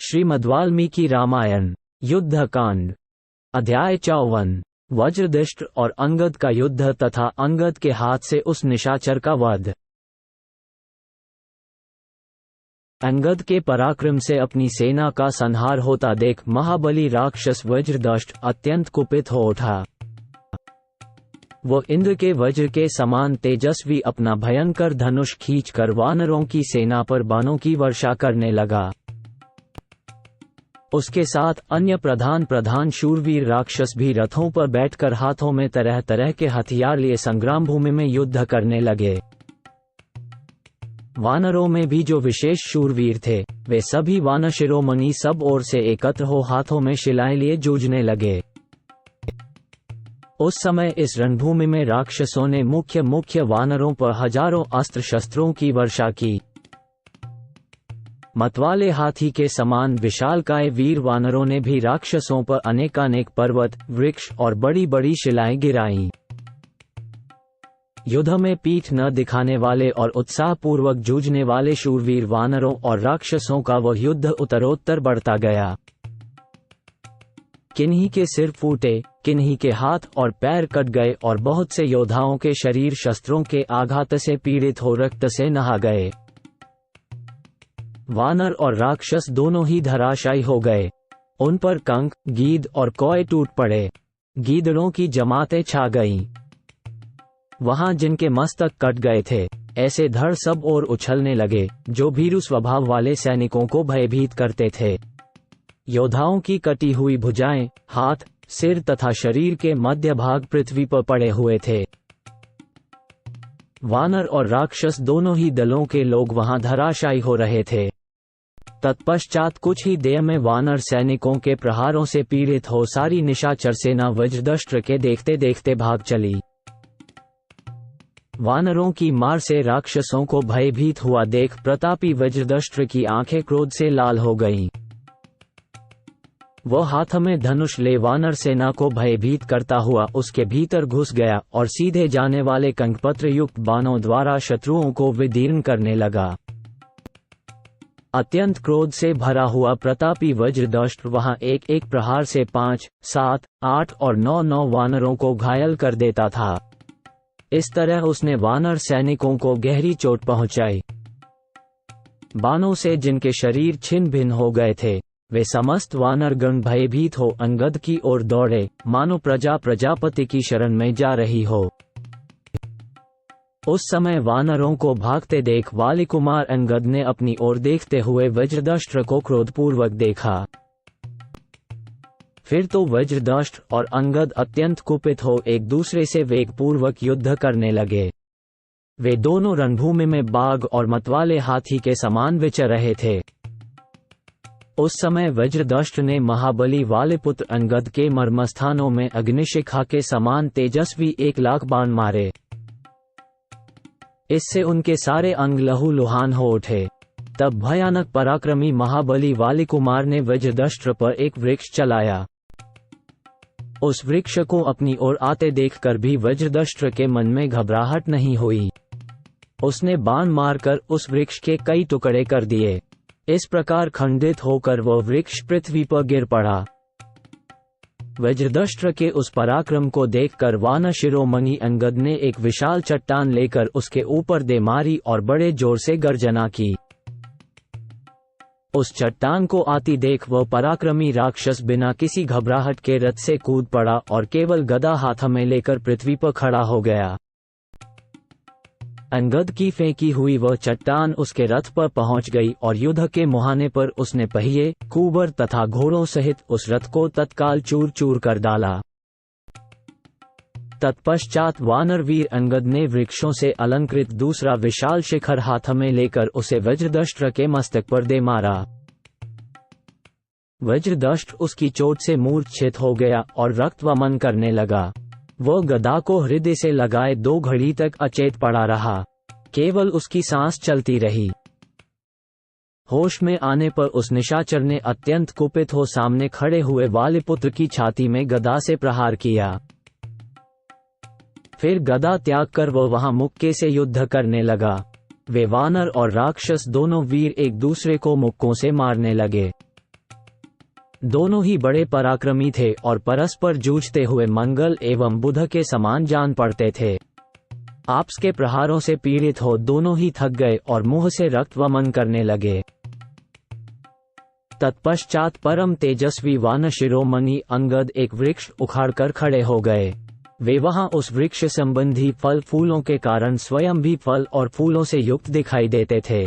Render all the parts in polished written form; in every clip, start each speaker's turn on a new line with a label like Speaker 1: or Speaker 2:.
Speaker 1: श्रीमद्वाल्मीकि रामायण युद्धकांड अध्याय 54 वज्रदष्ट और अंगद का युद्ध तथा अंगद के हाथ से उस निशाचर का वध। अंगद के पराक्रम से अपनी सेना का संहार होता देख महाबली राक्षस वज्रदष्ट अत्यंत कुपित हो उठा। वो इंद्र के वज्र के समान तेजस्वी अपना भयंकर धनुष खींचकर वानरों की सेना पर बाणों की वर्षा करने लगा। उसके साथ अन्य प्रधान शूरवीर राक्षस भी रथों पर बैठकर हाथों में तरह तरह के हथियार लिए संग्राम भूमि में युद्ध करने लगे। वानरों में भी जो विशेष शूरवीर थे वे सभी वानर शिरोमणि सब ओर से एकत्र हो हाथों में शिलाएं लिए जूझने लगे। उस समय इस रणभूमि में राक्षसों ने मुख्य वानरों पर हजारों अस्त्र शस्त्रों की वर्षा की। मतवाले हाथी के समान विशालकाय वीर वानरों ने भी राक्षसों पर अनेकानेक पर्वत, वृक्ष और बड़ी बड़ी शिलाएं गिराईं। युद्ध में पीठ न दिखाने वाले और उत्साहपूर्वक जूझने वाले शूरवीर वानरों और राक्षसों का वह युद्ध उत्तरोत्तर बढ़ता गया। किन्हीं के सिर फूटे, किन्हीं के हाथ और पैर कट गए और बहुत से योद्धाओं के शरीर शस्त्रों के आघात से पीड़ित हो रक्त से नहा गए। वानर और राक्षस दोनों ही धराशायी हो गए। उन पर कंक, गीद और कौए टूट पड़े। गीदड़ों की जमातें छा गईं। वहां जिनके मस्तक कट गए थे ऐसे धड़ सब ओर उछलने लगे जो भीरु स्वभाव वाले सैनिकों को भयभीत करते थे। योद्धाओं की कटी हुई भुजाएं, हाथ, सिर तथा शरीर के मध्य भाग पृथ्वी पर पड़े हुए थे। वानर और राक्षस दोनों ही दलों के लोग वहां धराशायी हो रहे थे। तत्पश्चात कुछ ही देर में वानर सैनिकों के प्रहारों से पीड़ित हो सारी निशाचर सेना वज्रदष्ट के देखते देखते भाग चली। वानरों की मार से राक्षसों को भयभीत हुआ देख प्रतापी वज्रदष्ट की आंखें क्रोध से लाल हो गईं। वह हाथ में धनुष ले वानर सेना को भयभीत करता हुआ उसके भीतर घुस गया और सीधे जाने वाले कंकपत्र युक्त बाणों द्वारा शत्रुओं को विदीर्ण करने लगा। अत्यंत क्रोध से भरा हुआ प्रतापी वज्रदष्ट वहां एक प्रहार से 5, 7, 8 और 9 वानरों को घायल कर देता था। इस तरह उसने वानर सैनिकों को गहरी चोट पहुंचाई। बाणों से जिनके शरीर छिन्न भिन्न हो गए थे वे समस्त वानरगण भयभीत हो अंगद की ओर दौड़े मानो प्रजापति की शरण में जा रही हो। उस समय वानरों को भागते देख वाली कुमार अंगद ने अपनी ओर देखते हुए वज्रदष्ट को क्रोधपूर्वक देखा। फिर तो वज्रदष्ट और अंगद अत्यंत कुपित हो एक दूसरे से वेगपूर्वक युद्ध करने लगे। वे दोनों रणभूमि में बाघ और मतवाले हाथी के समान विचर रहे थे। उस समय वज्रदष्ट ने महाबली वाले पुत्र अंगद के मर्मस्थानों में अग्निशिखा के समान तेजस्वी 1,00,000 बाण मारे। इससे उनके सारे अंग लहूलुहान हो उठे। तब भयानक पराक्रमी महाबली वाली कुमार ने वज्रदष्ट पर एक वृक्ष चलाया। उस वृक्ष को अपनी ओर आते देखकर भी वज्रदष्ट के मन में घबराहट नहीं हुई। उसने बाण मारकर उस वृक्ष के कई टुकड़े कर दिए। इस प्रकार खंडित होकर वह वृक्ष पृथ्वी पर गिर पड़ा। वज्रदष्ट के उस पराक्रम को देखकर वानर शिरोमणि अंगद ने एक विशाल चट्टान लेकर उसके ऊपर दे मारी और बड़े जोर से गर्जना की। उस चट्टान को आती देख वह पराक्रमी राक्षस बिना किसी घबराहट के रथ से कूद पड़ा और केवल गदा हाथ में लेकर पृथ्वी पर खड़ा हो गया। अंगद की फेंकी हुई वह चट्टान उसके रथ पर पहुंच गई और युद्ध के मुहाने पर उसने पहिए, कुबर तथा घोड़ों सहित उस रथ को तत्काल चूर चूर कर डाला। तत्पश्चात वानरवीर अंगद ने वृक्षों से अलंकृत दूसरा विशाल शिखर हाथ में लेकर उसे वज्रदष्ट के मस्तक पर दे मारा। वज्रदष्ट उसकी चोट से मूर्छित हो गया और रक्तवमन करने लगा। वह गदा को हृदय से लगाए 2 घड़ी तक अचेत पड़ा रहा। केवल उसकी सांस चलती रही। होश में आने पर उस निशाचर ने अत्यंत कुपित हो सामने खड़े हुए वाले पुत्र की छाती में गदा से प्रहार किया। फिर गदा त्याग कर वह वहां मुक्के से युद्ध करने लगा। वे वानर और राक्षस दोनों वीर एक दूसरे को मुक्कों से मारने लगे। दोनों ही बड़े पराक्रमी थे और परस्पर जूझते हुए मंगल एवं बुध के समान जान पड़ते थे। आपस के प्रहारों से पीड़ित हो दोनों ही थक गए और मुंह से रक्त वमन करने लगे। तत्पश्चात परम तेजस्वी वानर शिरोमणि अंगद एक वृक्ष उखाड़कर खड़े हो गए। वे वहां उस वृक्ष संबंधी फल फूलों के कारण स्वयं भी फल और फूलों से युक्त दिखाई देते थे।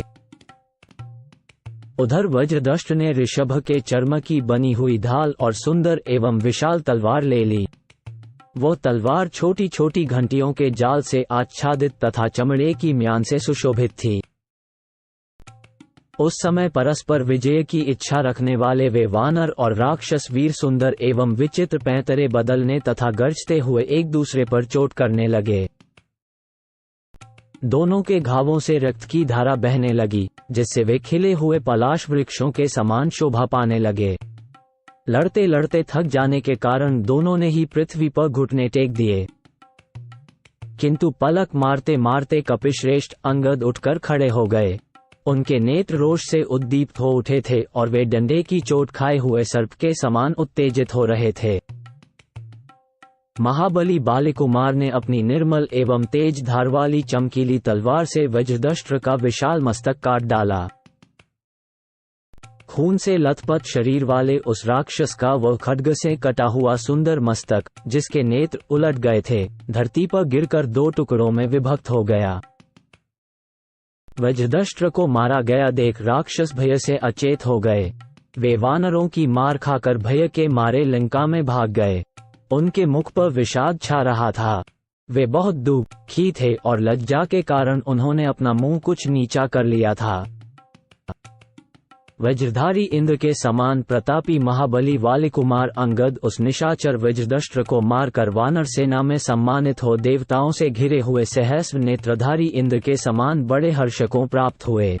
Speaker 1: उधर वज्रदष्ट ने ऋषभ के चर्म की बनी हुई ढाल और सुंदर एवं विशाल तलवार ले ली। वो तलवार छोटी छोटी घंटियों के जाल से आच्छादित तथा चमड़े की म्यान से सुशोभित थी। उस समय परस्पर विजय की इच्छा रखने वाले वे वानर और राक्षस वीर सुंदर एवं विचित्र पैंतरे बदलने तथा गरजते हुए एक दूसरे पर चोट करने लगे। दोनों के घावों से रक्त की धारा बहने लगी, जिससे वे खिले हुए पलाश वृक्षों के समान शोभा पाने लगे। लड़ते लड़ते थक जाने के कारण दोनों ने ही पृथ्वी पर घुटने टेक दिए, किंतु पलक मारते मारते कपिश्रेष्ठ अंगद उठकर खड़े हो गए। उनके नेत्र रोष से उद्दीप्त हो उठे थे और वे डंडे की चोट खाए हुए सर्प के समान उत्तेजित हो रहे थे। महाबली बालिकुमार ने अपनी निर्मल एवं तेज धार वाली चमकीली तलवार से वज्रदष्ट्र का विशाल मस्तक काट डाला। खून से लथपथ शरीर वाले उस राक्षस का वह खड्ग से कटा हुआ सुंदर मस्तक, जिसके नेत्र उलट गए थे, धरती पर गिरकर 2 टुकड़ों में विभक्त हो गया। वज्रदष्ट्र को मारा गया देख राक्षस भय से अचेत हो गए। वे वानरों की मार खाकर भय के मारे लंका में भाग गए। उनके मुख पर विषाद छा रहा था। वे बहुत दुखी थे और लज्जा के कारण उन्होंने अपना मुंह कुछ नीचा कर लिया था। वज्रधारी इंद्र के समान प्रतापी महाबली वालिकुमार अंगद उस निशाचर वज्रदष्ट्र को मारकर वानर सेना में सम्मानित हो देवताओं से घिरे हुए सहस्र नेत्रधारी इंद्र के समान बड़े हर्ष को प्राप्त हुए।